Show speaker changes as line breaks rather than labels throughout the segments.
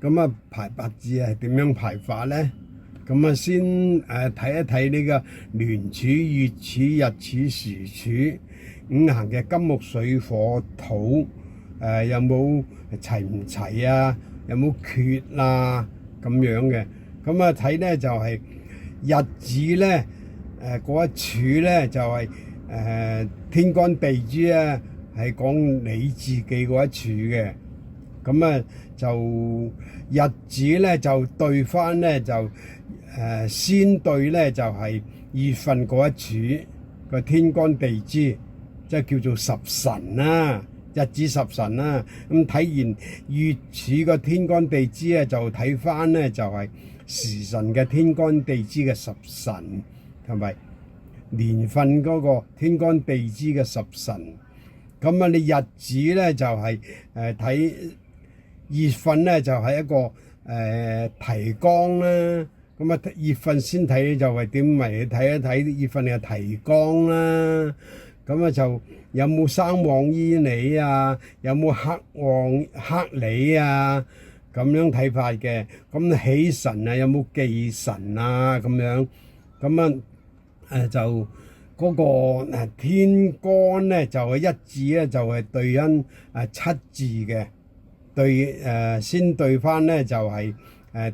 咁啊排八字係點樣排法咧？咁啊先睇一睇呢個年柱、月柱、日柱、時柱五行嘅金木水火土有冇齊唔齊啊？有冇缺啊？咁樣嘅。咁啊睇咧就係日子咧嗰一柱咧就係天干地支啊，係講你自己嗰一柱嘅。咁啊就日子咧就對翻咧就先對咧就係月份嗰一柱個天干地支，即係叫做十神啦，日子十神啦。咁睇完月柱個天干地支咧，就睇翻咧就係時辰嘅天干地支嘅十神，同埋年份嗰個天干地支嘅十神。咁啊，你日子咧就係睇月份咧就係一個提綱啦。咁啊，月份先睇就係點嚟睇一睇月份嘅提綱啦。咁啊就有冇生旺於你啊？有冇克旺克你啊？咁樣睇法嘅。咁喜神啊，有冇忌神啊？咁樣。咁啊就嗰個天干咧就係一字咧就係對應七字嘅。對先對翻咧就係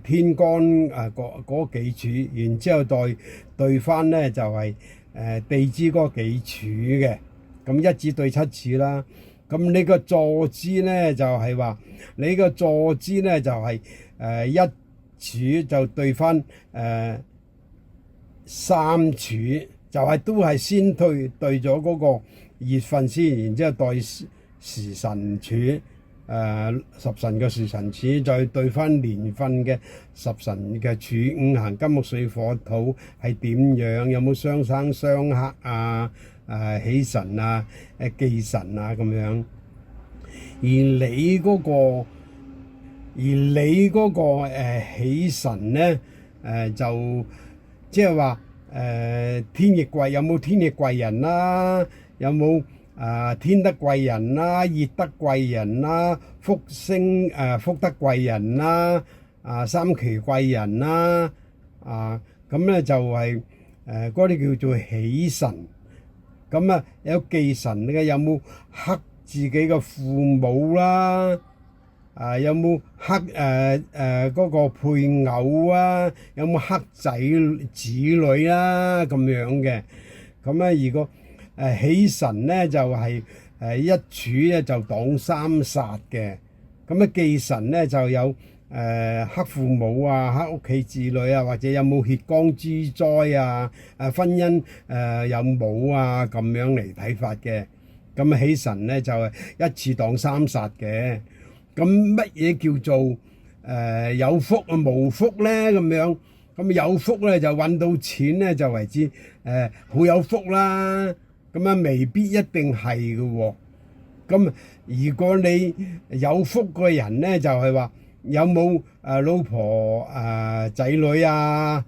天干嗰幾柱，然之後再對翻咧就係地支嗰幾柱嘅。咁一至對七柱啦。咁你個坐姿咧就係話你個坐姿咧就係一柱就對翻三柱，就係都係先對咗嗰個月份先，然之後對時辰柱。十神嘅時辰柱，再對翻年份嘅十神嘅柱，五行金木水火土係點樣？有冇相生相克啊？喜神啊？忌神啊？咁樣。而你嗰個喜神咧，就即係話天乙貴有冇天乙貴人啦？有冇？天德貴人啦，熱德貴人啦，福星福德貴人啦，三奇貴人啦，咁咧就係嗰啲叫做喜神。咁啊有忌神嘅，有冇克自己嘅父母啦？有冇克嗰個配偶啊？有冇克子女啦？咁樣嘅。咁咧如果喜神咧就係一柱咧就擋三殺嘅。咁啊忌神咧就有克父母啊、克屋企子女啊，或者有冇血光之災啊、婚姻有冇啊，咁樣嚟睇法嘅。咁啊喜神咧就係一次擋三殺嘅。咁乜嘢叫做有福啊無福咧？咁樣。咁有福咧就揾到錢咧就為之好有福啦。咁啊，未必一定係嘅喎。咁如果你有福嘅人咧，就係話有冇老婆仔女啊、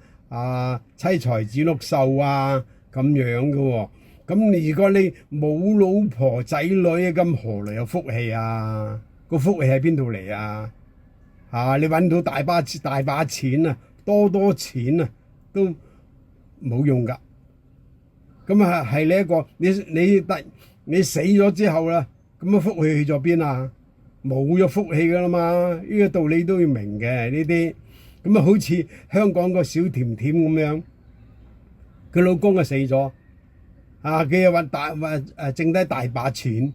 妻財子祿壽啊咁樣嘅喎。咁如果你冇老婆仔女，咁何來有福氣啊？個福氣喺邊度嚟啊？你揾到大把錢啊，多錢啊，都冇用㗎。咁啊，係呢一個你死咗之後啦，咁啊福氣去咗邊啊？冇咗福氣噶啦嘛，呢個道理都要明嘅呢啲。咁啊，好似香港個小甜甜咁樣，佢老公啊死咗，佢又剩低大把錢，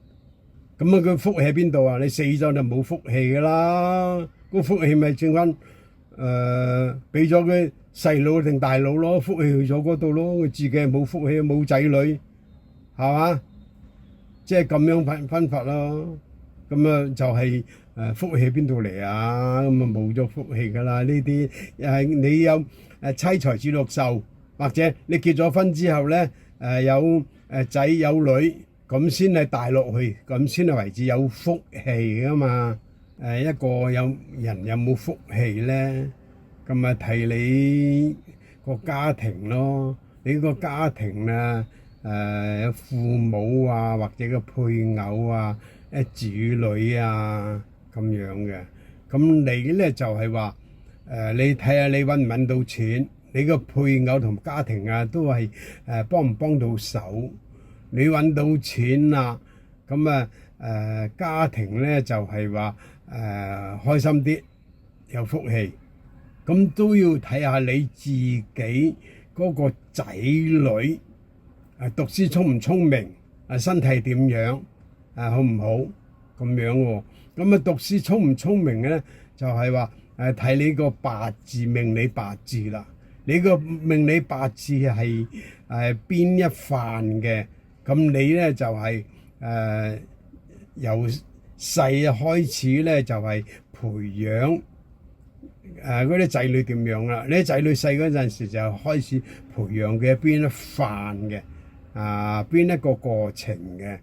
咁啊佢福氣喺邊度啊？你死咗就冇福氣噶啦，個福氣咪剩翻俾咗佢細佬定大佬咯，福氣去咗嗰度咯，佢自己係冇福氣冇仔女，係嘛？即係咁樣分法咯。咁啊就係福氣喺邊度嚟啊？咁啊冇咗福氣噶啦呢啲。你有妻財子祿壽，或者你結咗婚之後咧有仔有女，咁先係帶落去，咁先係為之有福氣噶嘛。一個人有冇福氣咧？咁咪睇你個家庭咯，你個家庭啊，有父母啊，或者個配偶啊，子女啊咁樣嘅。咁你咧就係話你睇下你揾唔揾到錢，你個配偶同家庭啊都係幫唔幫到手。你揾到錢啦，咁家庭咧就係話開心啲，有福氣。咁都要睇下你自己嗰個仔女讀書聰唔聰明，身體點樣，好唔好咁樣喎？咁讀書聰唔聰明咧，就係話睇你個八字命理八字啦。你個命理八字係邊一範嘅，咁你咧就係由細開始咧就係培養嗰啲仔女點樣啦？你啲仔女細嗰陣時就開始培養嘅邊一範嘅，邊一個過程嘅，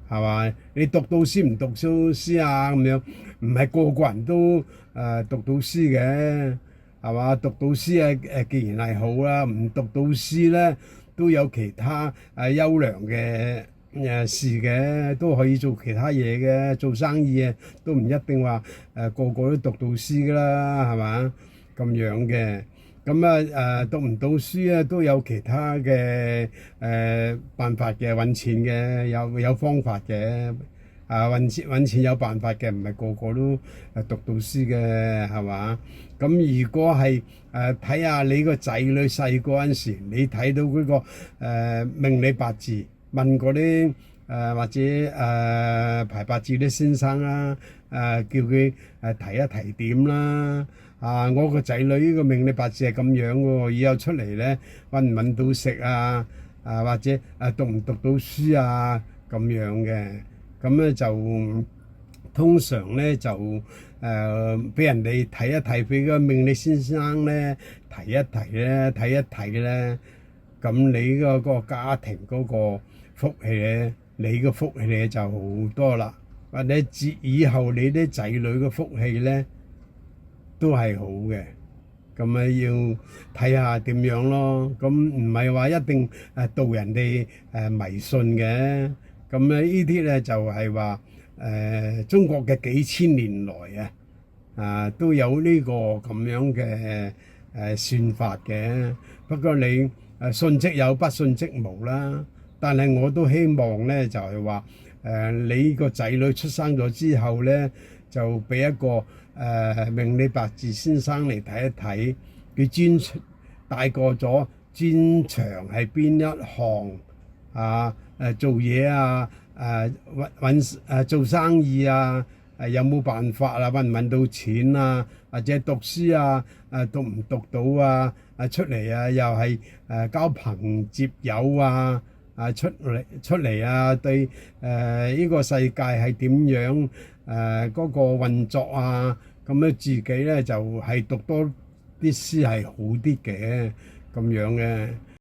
係嘛？你讀到書唔讀到書啊？咁樣唔係個個人都讀到書嘅，係嘛？讀到書既然係好啦，唔讀到書咧都有其他優良嘅事嘅，都可以做其他嘢嘅，做生意都唔一定話個個都讀到書噶啦，係嘛？咁樣嘅，咁讀唔到書都有其他嘅辦法嘅，揾錢嘅，有方法嘅，揾錢有辦法嘅，唔係個個都讀到書嘅，係嘛？咁如果係睇下你個仔女細個嗰陣時，你睇到嗰個命理八字。問嗰啲或者排八字啲先生啦，叫佢提一提點啦。我個仔女呢個命理八字係咁樣喎，以後出嚟咧揾唔揾到食或者讀唔讀到書咁樣嘅。咁咧就通常咧就俾人哋睇一睇，俾個命理先生咧提一提咧，睇一睇咧，咁你嗰個家庭嗰個福氣咧，你個福氣咧就好多啦。或者以後你啲仔女嘅福氣咧都係好嘅。咁要睇下點樣咯。咁唔係話一定導人哋迷信嘅。咁呢啲咧就係話中國嘅幾千年來都有呢個咁樣嘅算法嘅。不過你信則有，不信則無啦。但係我都希望咧，就係話你個仔女出生咗之後咧，就俾一個命理八字先生嚟睇一睇，佢大個咗專長係邊一行做嘢做生意有冇辦法揾唔揾到錢或者讀書讀唔讀到出嚟又係交朋接友出嚟對呢個世界係點樣嗰個運作咁樣自己咧就係讀多啲書係好啲嘅咁樣嘅。